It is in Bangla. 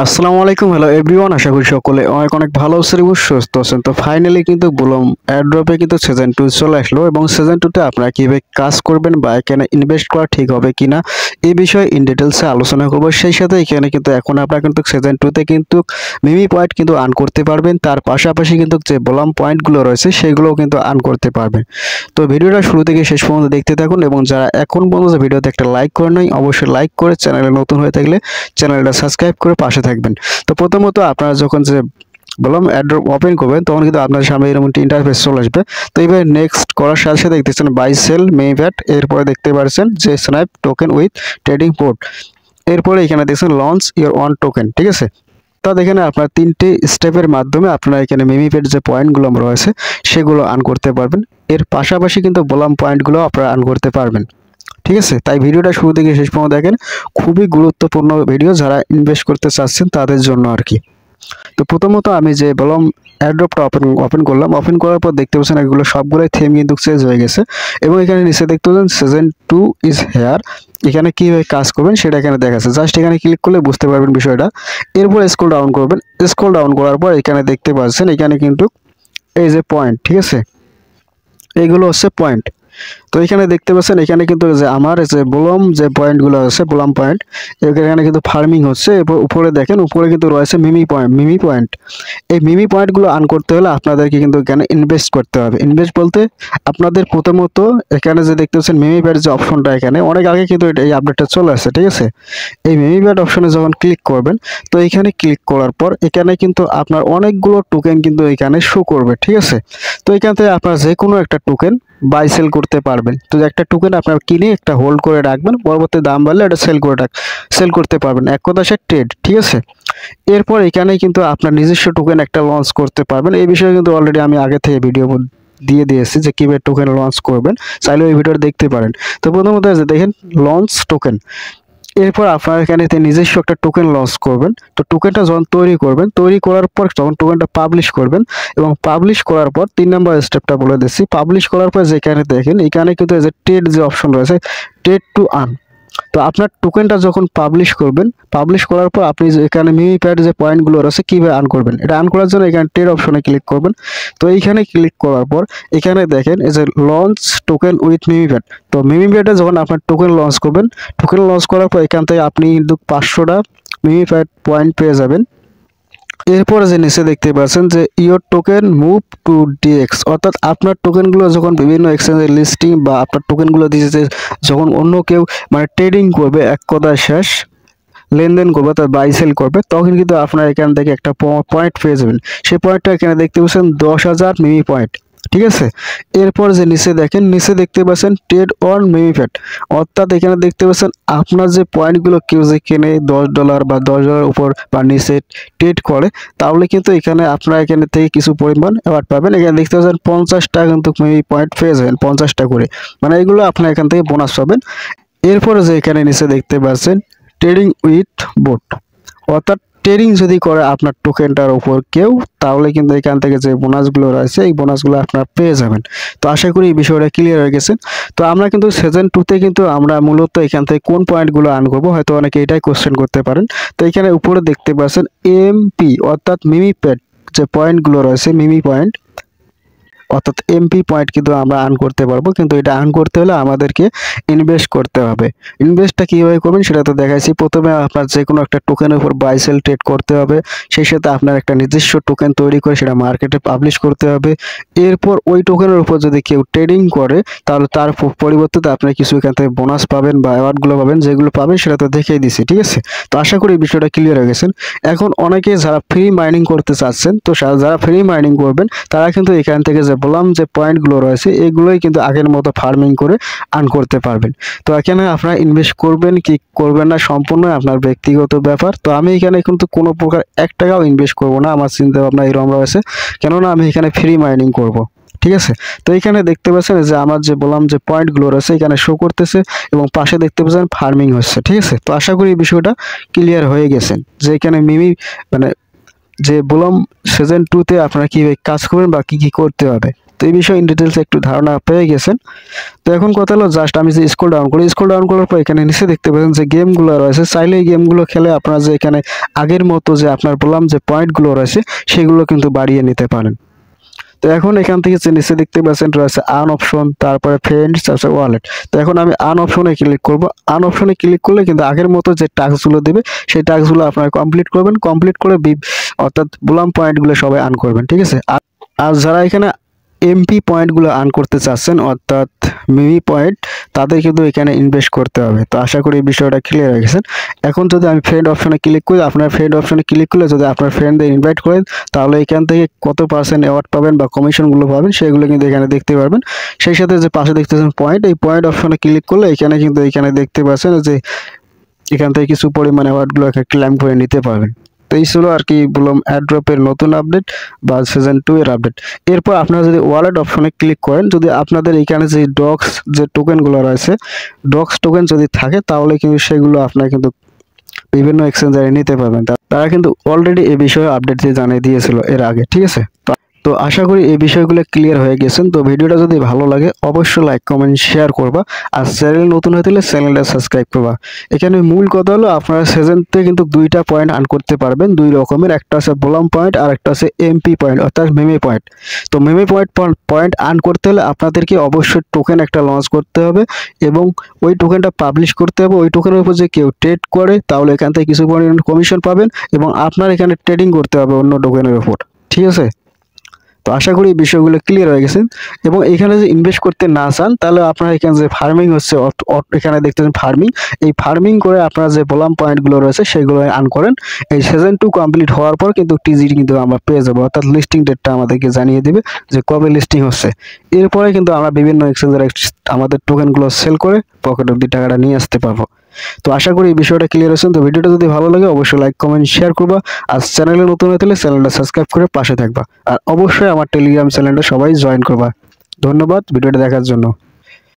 আসসালামু আলাইকুম। হ্যালো এভরিওয়ান, আশা করি সকলে অনেক অনেক ভালো আছেন এবং সুস্থ আছেন। তো ফাইনালি কিন্তু বললাম এয়ারড্রপে কিন্তু সিজন 2 চলে আসলো এবং সিজন 2 তে আপনারা কিভাবে কাজ করবেন বা এখানে ইনভেস্ট করা ঠিক হবে কিনা এই বিষয়ে ইন ডিটেইলসে আলোচনা করব। সেই সাথে এখানে কিন্তু এখন আপনারা কিন্তু সিজন 2 তে কিন্তু মিমি পয়েন্ট কিন্তু আর্ন করতে পারবেন, তার পাশাপাশি কিন্তু যে বললাম পয়েন্টগুলো রয়েছে সেগুলোও কিন্তু আর্ন করতে পারবেন। তো ভিডিওটা শুরু থেকে শেষ পর্যন্ত দেখতে থাকুন এবং যারা এখন পর্যন্ত ভিডিওতে একটা লাইক করে নাই অবশ্যই লাইক করে, চ্যানেলে নতুন হয়ে থাকলে চ্যানেলটা সাবস্ক্রাইব করে পাশে থাকবেন। তো প্রথমত আপনারা যখন যে বললাম অ্যাড্রপ ওপেন করবেন তখন কিন্তু আপনার সামনে এরকম একটি ইন্টারফেস চলে আসবে। তো এবার নেক্সট করার সাথে সাথে দেখতেছেন বাই সেল মেইভ্যাট, এরপরে দেখতে পাচ্ছেন যে snap token with trading port, এরপরে এখানে দেখছেন লঞ্চ ইওর অন টোকেন। ঠিক আছে, তো এখানে আপনার তিনটে স্টেপের মাধ্যমে আপনারা এখানে মেমিপেট যে পয়েন্টগুলো রয়েছে সেগুলো আর্ন করতে পারবেন। এর পাশাপাশি কিন্তু বললাম পয়েন্টগুলো আপনারা আর্ন করতে পারবেন। ঠিক আছে, তাই ভিডিওটা শুরু থেকে শেষ পর্যন্ত দেখেন, খুবই গুরুত্বপূর্ণ ভিডিও যারা ইনভেস্ট করতে চাচ্ছেন তাদের জন্য আর কি। তো প্রথমত আমি যে বললাম অ্যাড্রপটা ওপেন করলাম, ওপেন করার পর দেখতে পাচ্ছেন এগুলো সবগুলোই থিম কিন্তু চেঞ্জ হয়ে গেছে এবং এখানে নিচে দেখতে পাচ্ছেন সিজন 2 ইজ হেয়ার। এখানে কীভাবে কাজ করবেন সেটা এখানে দেখাচ্ছে, জাস্ট এখানে ক্লিক করলে বুঝতে পারবেন বিষয়টা। এরপর স্ক্রল ডাউন করবেন, স্ক্রল ডাউন করার পর এখানে দেখতে পাচ্ছেন এখানে কিন্তু এই যে পয়েন্ট, ঠিক আছে, এইগুলো হচ্ছে পয়েন্ট। তো এখানে দেখতে পাচ্ছেন এখানে কিন্তু যে আমার যে বললাম যে পয়েন্টগুলো আছে বললাম পয়েন্ট, এখানে কিন্তু ফার্মিং হচ্ছে। এরপর উপরে দেখেন উপরে কিন্তু রয়েছে মিমি পয়েন্ট। এই মিমি পয়েন্টগুলো আর্ন করতে হলে আপনাদেরকে কিন্তু এখানে ইনভেস্ট করতে হবে। ইনভেস্ট বলতে আপনাদের প্রথমত এখানে যে দেখতে পাচ্ছেন মিমি প্যাড যে অপশনটা, এখানে অনেক আগে কিন্তু এই আপডেটটা চলে আসছে। ঠিক আছে, এই মিমি প্যাড অপশনে যখন ক্লিক করবেন তো এখানে ক্লিক করার পর এখানে কিন্তু আপনার অনেকগুলো টোকেন কিন্তু এখানে শো করবে। ঠিক আছে, তো এখান থেকে আপনার যে কোনো একটা টোকেন বাই সেল করতে পারবেন। তো একটা টোকেন আপনার কিনে একটা হোল্ড করে রাখবেন, পরবর্তী দাম বাড়লে এটা সেল করতে পারবেন, এক কথা সে ট্রেড। ঠিক আছে, এরপর এখানে কিন্তু আপনার নিজস্ব টোকেন একটা লঞ্চ করতে পারবেন। এই বিষয়ে কিন্তু অলরেডি আমি আগে থেকে ভিডিও দিয়ে দিয়েছি যে কীভাবে টোকেন লঞ্চ করবেন, চাইলে ওই ভিডিওটা দেখতে পারেন। তো প্রথমত দেখেন লঞ্চ টোকেন, এরপর আপনার এখানে নিজস্ব একটা টোকেন লঞ্চ করবেন। তো টোকেনটা যখন তৈরি করবেন, তৈরি করার পর যখন টোকেনটা পাবলিশ করবেন এবং পাবলিশ করার পর 3 নম্বর স্টেপটা বলে দিচ্ছি। পাবলিশ করার পর যেখানে দেখেন এখানে কিন্তু এই যে ট্রেড যে অপশন রয়েছে, ট্রেড টু আর্ন। তো আপনার টোকেনটা যখন পাবলিশ করবেন, পাবলিশ করার পর আপনি যে এখানে মিমি প্যাড যে পয়েন্টগুলো রয়েছে কীভাবে আর্ন করবেন, এটা আর্ন করার জন্য এখানে ট্রেড অপশনে ক্লিক করবেন। তো এইখানে ক্লিক করার পর এখানে দেখেন এই যে launch token with Mimi pad. তো মিমি প্যাডে যখন আপনার টোকেন লঞ্চ করবেন, টোকেন লঞ্চ করার পর এখান থেকে আপনি কিন্তু 500টা মিমি প্যাড পয়েন্ট পেয়ে যাবেন। এরপরে যে নিচে দেখতে পাচ্ছেন যে your token move to DEX, অর্থাৎ আপনার টোকেনগুলো যখন বিভিন্ন এক্সচেঞ্জের লিস্টিং বা আপনার টোকেনগুলো দিয়েছে যখন অন্য কেউ মানে ট্রেডিং করবে, এক কথা শেষ লেনদেন করবে, তার বাই সেল করবে, তখন কিন্তু আপনার এখান থেকে একটা পয়েন্ট পেয়ে যাবেন। সেই পয়েন্টটা এখানে দেখতে পাচ্ছেন 10,000 মিমি পয়েন্ট। ঠিক আছে, এরপর যে নিচে দেখেন, নিচে দেখতে পাচ্ছেন ট্রেড অন মিমি প্যাড, অর্থাৎ এখানে দেখতে পাচ্ছেন আপনার যে পয়েন্টগুলো কেউ যে কেনে $10 বা $10 উপর বা নিচে ট্রেড করে, তাহলে কিন্তু এখানে আপনারা এখানে থেকে কিছু পরিমাণ অ্যাওয়ার্ড পাবেন। এখানে দেখতে পাচ্ছেন 50টা কিন্তু মিমি পয়েন্ট পেয়ে যাবেন, 50টা করে, মানে এগুলো আপনার এখান থেকে বোনাস পাবেন। এরপরে যে এখানে নিচে দেখতে পাচ্ছেন ট্রেডিং উইথ বোট, অর্থাৎ ট্রেডিং যদি করে আপনার টোকেনটার উপর কেউ, তাহলে কিন্তু এখান থেকে যে বোনাসগুলো রয়েছে এই বোনাসগুলো আপনারা পেয়ে যাবেন। তো আশা করি এই বিষয়টা ক্লিয়ার হয়ে গেছে। তো আমরা কিন্তু সিজন 2তে কিন্তু আমরা মূলত এখান থেকে কোন পয়েন্টগুলো আর্ন করবো, হয়তো অনেকে এটাই কোশ্চেন করতে পারেন। তো এখানে উপরে দেখতে পাচ্ছেন এমপি, অর্থাৎ মিমি প্যাড যে পয়েন্টগুলো রয়েছে মিমি পয়েন্ট, অর্থাৎ এমপি পয়েন্ট কিন্তু আমরা আর্ন করতে পারবো। কিন্তু এটা আর্ন করতে হলে আমাদেরকে ইনভেস্ট করতে হবে। ইনভেস্টটা কীভাবে করবেন সেটা তো দেখাইছি। প্রথমে আপনার যে কোনো একটা টোকেনের উপর বাই সেল ট্রেড করতে হবে, সেই সাথে আপনার একটা নিজস্ব টোকেন তৈরি করে সেটা মার্কেটে পাবলিশ করতে হবে। এরপর ওই টোকেনের উপর যদি কেউ ট্রেডিং করে তাহলে তার পরিবর্তে আপনি কিছু এখান থেকে বোনাস পাবেন বা অ্যাওয়ার্ডগুলো পাবেন, যেগুলো পাবেন সেটা তো দেখিয়ে দিছি। ঠিক আছে, তো আশা করি এই বিষয়টা ক্লিয়ার হয়ে গেছেন। এখন অনেকে যারা ফ্রি মাইনিং করতে চাচ্ছেন, তো যারা ফ্রি মাইনিং করবেন তারা কিন্তু এখান থেকে যে বললাম যে পয়েন্টগুলো রয়েছে এগুলোই কিন্তু আগের মতো ফার্মিং করে আর্ন করতে পারবেন। তো এখানে আপনারা ইনভেস্ট করবেন কি করবেন না সম্পূর্ণ আপনার ব্যক্তিগত ব্যাপার। তো আমি এখানে কিন্তু কোনো প্রকার 1 টাকাও ইনভেস্ট করব না, আমার চিন্তা ভাবনা এরকম রয়েছে, কেননা আমি এখানে ফ্রি মাইনিং করব। ঠিক আছে, তো এখানে দেখতে পাচ্ছেন যে আমার যে বললাম যে পয়েন্টগুলো রয়েছে এখানে শো করতেছে এবং পাশে দেখতে পাচ্ছেন ফার্মিং হচ্ছে। ঠিক আছে, তো আশা করি এই বিষয়টা ক্লিয়ার হয়ে গেছেন যে এখানে মিমি মানে যে বললাম সিজন 2তে আপনারা কীভাবে কাজ করবেন বা কী কী করতে হবে। তো এই বিষয়ে ইন ডিটেলস একটু ধারণা পেয়ে গেছেন। তো এখন কথা হলো জাস্ট আমি যে স্ক্রল ডাউন করার পর এখানে নিচে দেখতে পাচ্ছেন যে গেমগুলো রয়েছে, চাইলে এই গেমগুলো খেলে আপনারা যে এখানে আগের মতো যে আপনার বললাম যে পয়েন্টগুলো রয়েছে সেগুলো কিন্তু বাড়িয়ে নিতে পারেন। তো এখন এখান থেকে যে নিচে দেখতে পাচ্ছেন রয়েছে আর্ন অপশন, তারপরে ফ্রেন্ডস, তারপরে ওয়ালেট। তো এখন আমি আর্ন অপশনে ক্লিক করব। আর্ন অপশনে ক্লিক করলে কিন্তু আগের মতো যে টাস্কগুলো দেবে সেই টাস্কগুলো আপনারা কমপ্লিট করবেন, কমপ্লিট করে অর্থাৎ বললাম পয়েন্টগুলো সবাই আর্ন করবেন, ঠিক আছে। আর যারা এখানে এমপি পয়েন্টগুলো আর্ন করতে চাচ্ছেন অর্থাৎ মিমি পয়েন্ট, তাদের কিন্তু এখানে ইনভেস্ট করতে হবে। তো আশা করি এই বিষয়টা ক্লিয়ার হয়ে গেছেন। এখন যদি আমি ফ্রেন্ড অপশনে ক্লিক করি, আপনার ফ্রেন্ড অপশনে ক্লিক করলে যদি আপনার ফ্রেন্ডদের ইনভাইট করেন তাহলে এখান থেকে কত % অ্যাওয়ার্ড পাবেন বা কমিশনগুলো পাবেন সেগুলো কিন্তু এখানে দেখতে পারবেন। সেই সাথে যে পাশে দেখতেছেন পয়েন্ট, এই পয়েন্ট অপশনে ক্লিক করলে এখানে কিন্তু এখানে দেখতে পাচ্ছেন যে এখান থেকে কিছু পরিমাণ অ্যাওয়ার্ডগুলো ক্লেম করে নিতে পারবেন। তো এই ছিল আর কি বললাম অ্যাড্রপের নতুন আপডেট বা সিজন 2 এর আপডেট। এরপর আপনারা যদি ওয়ালেট অপশনে ক্লিক করেন, যদি আপনাদের এখানে যে ডক্স যে টোকেনগুলো রয়েছে, ডক্স টোকেন যদি থাকে তাহলে কিন্তু সেগুলো আপনারা কিন্তু বিভিন্ন এক্সচেঞ্জারে নিতে পারবেন। তারা কিন্তু অলরেডি এই বিষয়ে আপডেট দিয়ে জানিয়ে দিয়েছিল এর আগে, ঠিক আছে। তো আশা করি এই বিষয়গুলো ক্লিয়ার হয়ে গেছেন। তো ভিডিওটা যদি ভালো লাগে অবশ্যই লাইক কমেন্ট শেয়ার করবা, আর চ্যানেল নতুন হয়ে থাকলে চ্যানেলটা সাবস্ক্রাইব করবা। এখানে মূল কথা হলো আপনারা সিজনতে কিন্তু 2টা পয়েন্ট আর্ন করতে পারবেন, 2 রকমের, একটা আছে বোলাম পয়েন্ট আর একটা আছে এমপি পয়েন্ট অর্থাৎ মেমে পয়েন্ট। তো মেমে পয়েন্ট আর্ন করতে হলে আপনাদেরকে অবশ্যই টোকেন একটা লঞ্চ করতে হবে এবং ওই টোকেনটা পাবলিশ করতে হবে। ওই টোকেনের উপর যে কেউ ট্রেড করে তাহলে এখান থেকে কিছু পরিমাণ কমিশন পাবেন এবং আপনার এখানে ট্রেডিং করতে হবে অন্য টোকেনের উপর, ঠিক আছে। তো আশা করি এই বিষয়গুলো ক্লিয়ার হয়ে গেছে। এবং এখানে যে ইনভেস্ট করতে না চান তাহলে আপনারা এখানে যে ফার্মিং হচ্ছে, এখানে দেখতেছেন ফার্মিং, এই ফার্মিং করে আপনারা যে বললাম পয়েন্টগুলো রয়েছে সেগুলো আর্ন করেন। এই সিজন 2 কমপ্লিট হওয়ার পর কিন্তু টিজি কিন্তু আমরা পেয়ে যাবো, অর্থাৎ লিস্টিং ডেটটা আমাদেরকে জানিয়ে দেবে যে কবে লিস্টিং হচ্ছে। এরপরে কিন্তু আমরা বিভিন্ন এক্সচেঞ্জারে আমাদের টোকেনগুলো সেল করে পকেট অব্দি টাকাটা নিয়ে আসতে পারবো। তো আশা করি এই বিষয়টা ক্লিয়ার হয়েছে। তো ভিডিওটা যদি ভালো লাগে অবশ্যই লাইক কমেন্ট শেয়ার করবা, আর চ্যানেলে নতুন হয়ে থাকলে চ্যানেলটা সাবস্ক্রাইব করে পাশে থাকবা, আর অবশ্যই আমার টেলিগ্রাম চ্যানেলটা সবাই জয়েন করবা। ধন্যবাদ ভিডিওটা দেখার জন্য।